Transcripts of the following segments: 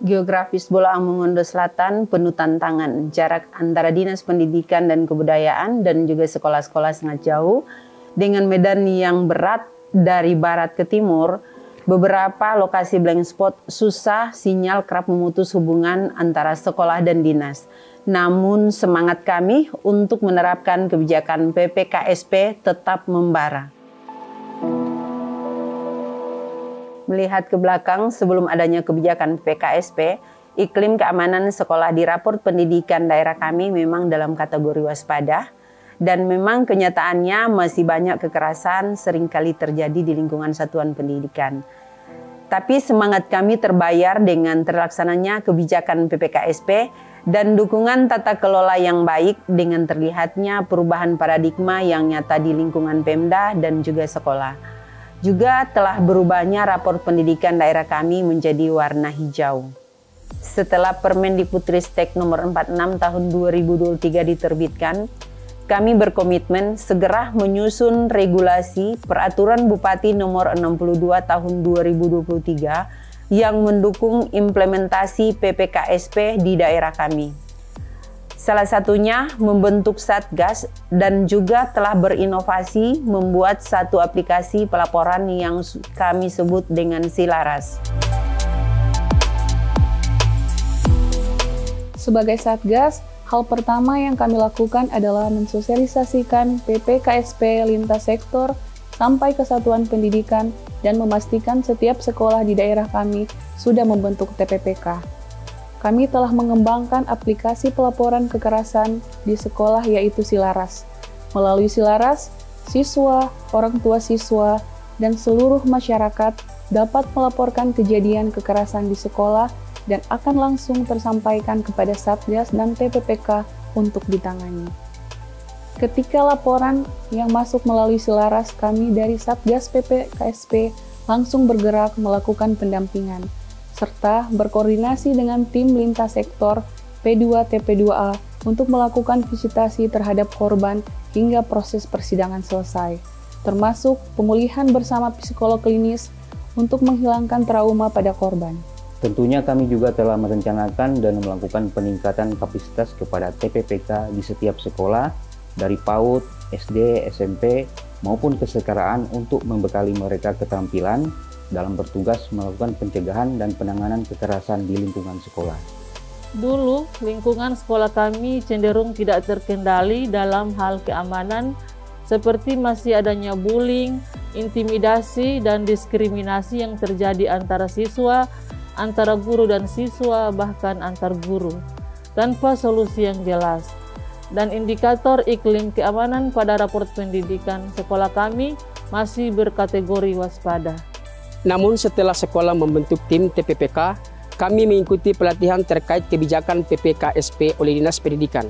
Geografis Bolaang Mongondo Selatan penuh tantangan. Jarak antara Dinas Pendidikan dan Kebudayaan dan juga sekolah-sekolah sangat jauh. Dengan medan yang berat dari barat ke timur, beberapa lokasi blank spot susah, sinyal kerap memutus hubungan antara sekolah dan dinas. Namun semangat kami untuk menerapkan kebijakan PPKSP tetap membara. Melihat ke belakang sebelum adanya kebijakan PKSP, iklim keamanan sekolah di raport pendidikan daerah kami memang dalam kategori waspada dan memang kenyataannya masih banyak kekerasan seringkali terjadi di lingkungan satuan pendidikan. Tapi semangat kami terbayar dengan terlaksananya kebijakan PPKSP dan dukungan tata kelola yang baik dengan terlihatnya perubahan paradigma yang nyata di lingkungan Pemda dan juga sekolah. Juga telah berubahnya rapor pendidikan daerah kami menjadi warna hijau. Setelah Permendikbudristek nomor 46 tahun 2023 diterbitkan, kami berkomitmen segera menyusun regulasi Peraturan Bupati nomor 62 tahun 2023 yang mendukung implementasi PPKSP di daerah kami. Salah satunya membentuk Satgas dan juga telah berinovasi membuat satu aplikasi pelaporan yang kami sebut dengan Silaras. Sebagai Satgas, hal pertama yang kami lakukan adalah mensosialisasikan PPKSP lintas sektor sampai ke satuan pendidikan dan memastikan setiap sekolah di daerah kami sudah membentuk TPPK. Kami telah mengembangkan aplikasi pelaporan kekerasan di sekolah yaitu Silaras. Melalui Silaras, siswa, orang tua siswa, dan seluruh masyarakat dapat melaporkan kejadian kekerasan di sekolah dan akan langsung tersampaikan kepada Satgas dan TPPK untuk ditangani. Ketika laporan yang masuk melalui Silaras, kami dari Satgas PPKSP langsung bergerak melakukan pendampingan, serta berkoordinasi dengan tim lintas sektor P2TP2A untuk melakukan visitasi terhadap korban hingga proses persidangan selesai, termasuk pemulihan bersama psikolog klinis untuk menghilangkan trauma pada korban. Tentunya kami juga telah merencanakan dan melakukan peningkatan kapasitas kepada TPPK di setiap sekolah, dari PAUD, SD, SMP, maupun kesetaraan untuk membekali mereka keterampilan dalam bertugas melakukan pencegahan dan penanganan kekerasan di lingkungan sekolah. Dulu, lingkungan sekolah kami cenderung tidak terkendali dalam hal keamanan, seperti masih adanya bullying, intimidasi, dan diskriminasi yang terjadi antara siswa, antara guru dan siswa, bahkan antar guru, tanpa solusi yang jelas. Dan indikator iklim keamanan pada raport pendidikan sekolah kami masih berkategori waspada. Namun setelah sekolah membentuk tim TPPK, kami mengikuti pelatihan terkait kebijakan PPKSP oleh Dinas Pendidikan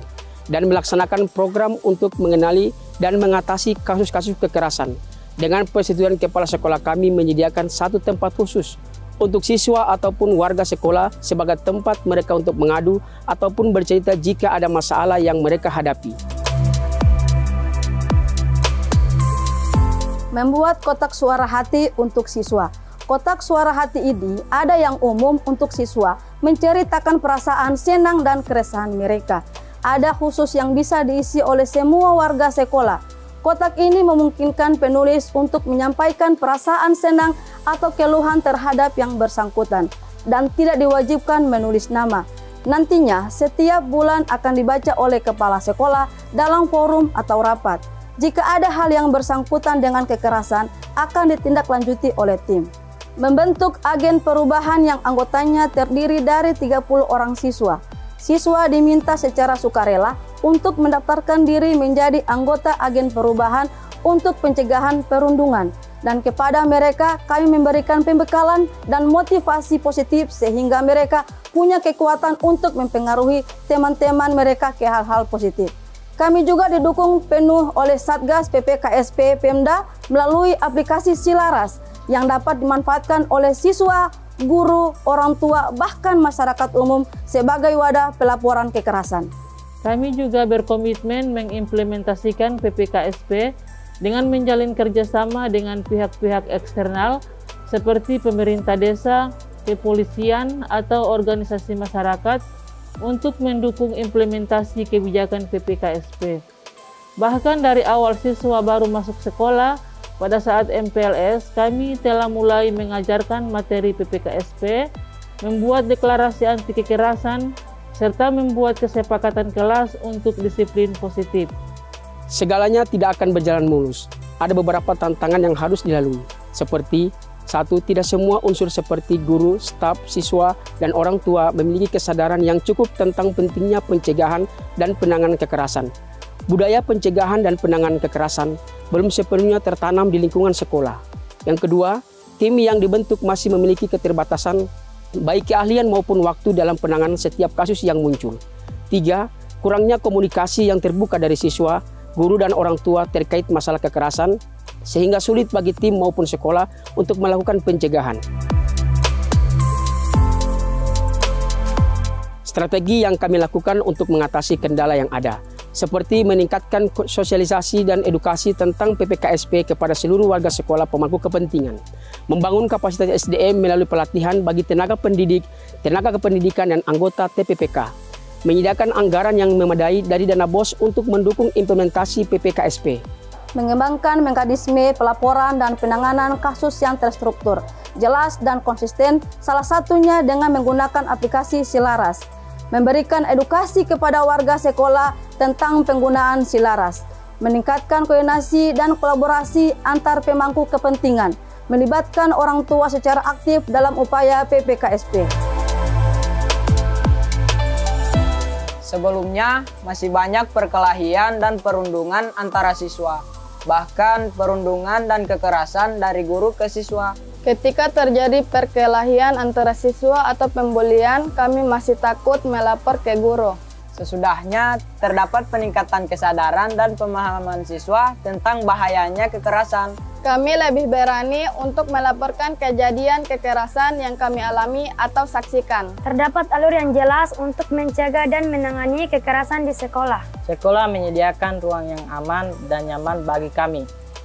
dan melaksanakan program untuk mengenali dan mengatasi kasus-kasus kekerasan. Dengan persetujuan kepala sekolah kami menyediakan satu tempat khusus untuk siswa ataupun warga sekolah sebagai tempat mereka untuk mengadu ataupun bercerita jika ada masalah yang mereka hadapi. Membuat kotak suara hati untuk siswa. Kotak suara hati ini ada yang umum untuk siswa menceritakan perasaan senang dan keresahan mereka. Ada khusus yang bisa diisi oleh semua warga sekolah. Kotak ini memungkinkan penulis untuk menyampaikan perasaan senang atau keluhan terhadap yang bersangkutan dan tidak diwajibkan menulis nama. Nantinya setiap bulan akan dibaca oleh kepala sekolah dalam forum atau rapat. Jika ada hal yang bersangkutan dengan kekerasan, akan ditindaklanjuti oleh tim. Membentuk agen perubahan yang anggotanya terdiri dari 30 orang siswa. Siswa diminta secara sukarela untuk mendaftarkan diri menjadi anggota agen perubahan untuk pencegahan perundungan. Dan kepada mereka kami memberikan pembekalan dan motivasi positif sehingga mereka punya kekuatan untuk mempengaruhi teman-teman mereka ke hal-hal positif. Kami juga didukung penuh oleh Satgas PPKSP Pemda melalui aplikasi Silaras yang dapat dimanfaatkan oleh siswa, guru, orang tua, bahkan masyarakat umum sebagai wadah pelaporan kekerasan. Kami juga berkomitmen mengimplementasikan PPKSP dengan menjalin kerjasama dengan pihak-pihak eksternal seperti pemerintah desa, kepolisian, atau organisasi masyarakat untuk mendukung implementasi kebijakan PPKSP. Bahkan dari awal siswa baru masuk sekolah, pada saat MPLS, kami telah mulai mengajarkan materi PPKSP, membuat deklarasi anti kekerasan, serta membuat kesepakatan kelas untuk disiplin positif. Segalanya tidak akan berjalan mulus. Ada beberapa tantangan yang harus dilalui, seperti 1. Tidak semua unsur seperti guru, staf, siswa, dan orang tua memiliki kesadaran yang cukup tentang pentingnya pencegahan dan penanganan kekerasan. Budaya pencegahan dan penanganan kekerasan belum sepenuhnya tertanam di lingkungan sekolah. Yang kedua, tim yang dibentuk masih memiliki keterbatasan baik keahlian maupun waktu dalam penanganan setiap kasus yang muncul. 3. Kurangnya komunikasi yang terbuka dari siswa, guru, dan orang tua terkait masalah kekerasan, sehingga sulit bagi tim maupun sekolah untuk melakukan pencegahan. Strategi yang kami lakukan untuk mengatasi kendala yang ada, seperti meningkatkan sosialisasi dan edukasi tentang PPKSP kepada seluruh warga sekolah pemangku kepentingan, membangun kapasitas SDM melalui pelatihan bagi tenaga pendidik, tenaga kependidikan, dan anggota TPPK, menyediakan anggaran yang memadai dari dana BOS untuk mendukung implementasi PPKSP, mengembangkan mekanisme pelaporan dan penanganan kasus yang terstruktur, jelas dan konsisten, salah satunya dengan menggunakan aplikasi Silaras, memberikan edukasi kepada warga sekolah tentang penggunaan Silaras, meningkatkan koordinasi dan kolaborasi antar pemangku kepentingan, melibatkan orang tua secara aktif dalam upaya PPKSP. Sebelumnya, masih banyak perkelahian dan perundungan antara siswa, bahkan perundungan dan kekerasan dari guru ke siswa. Ketika terjadi perkelahian antara siswa atau pembulian, kami masih takut melapor ke guru. Sesudahnya, terdapat peningkatan kesadaran dan pemahaman siswa tentang bahayanya kekerasan. Kami lebih berani untuk melaporkan kejadian kekerasan yang kami alami atau saksikan. Terdapat alur yang jelas untuk mencegah dan menangani kekerasan di sekolah. Sekolah menyediakan ruang yang aman dan nyaman bagi kami.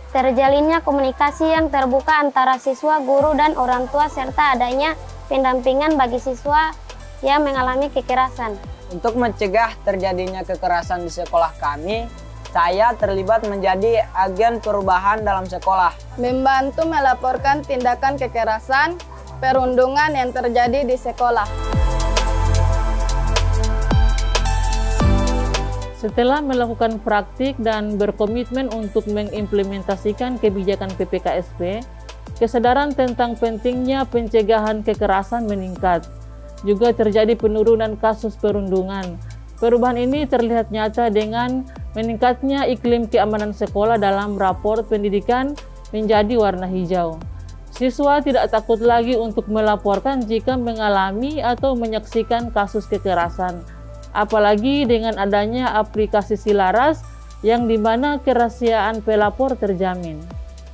Terjalinnya komunikasi yang terbuka antara siswa, guru, dan orang tua, serta adanya pendampingan bagi siswa yang mengalami kekerasan. Untuk mencegah terjadinya kekerasan di sekolah kami, saya terlibat menjadi agen perubahan dalam sekolah. Membantu melaporkan tindakan kekerasan, perundungan yang terjadi di sekolah. Setelah melakukan praktik dan berkomitmen untuk mengimplementasikan kebijakan PPKSP, kesadaran tentang pentingnya pencegahan kekerasan meningkat. Juga terjadi penurunan kasus perundungan. Perubahan ini terlihat nyata dengan meningkatnya iklim keamanan sekolah dalam rapor pendidikan menjadi warna hijau. Siswa tidak takut lagi untuk melaporkan jika mengalami atau menyaksikan kasus kekerasan. Apalagi dengan adanya aplikasi Silaras yang dimana kerahasiaan pelapor terjamin.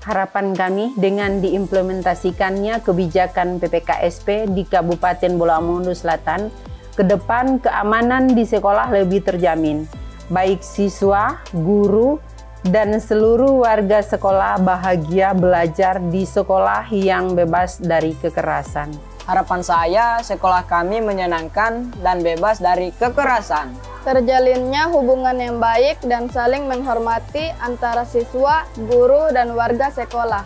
Harapan kami dengan diimplementasikannya kebijakan PPKSP di Kabupaten Bolamondu Selatan, ke depan keamanan di sekolah lebih terjamin. Baik siswa, guru, dan seluruh warga sekolah bahagia belajar di sekolah yang bebas dari kekerasan. Harapan saya, sekolah kami menyenangkan dan bebas dari kekerasan. Terjalinnya hubungan yang baik dan saling menghormati antara siswa, guru, dan warga sekolah.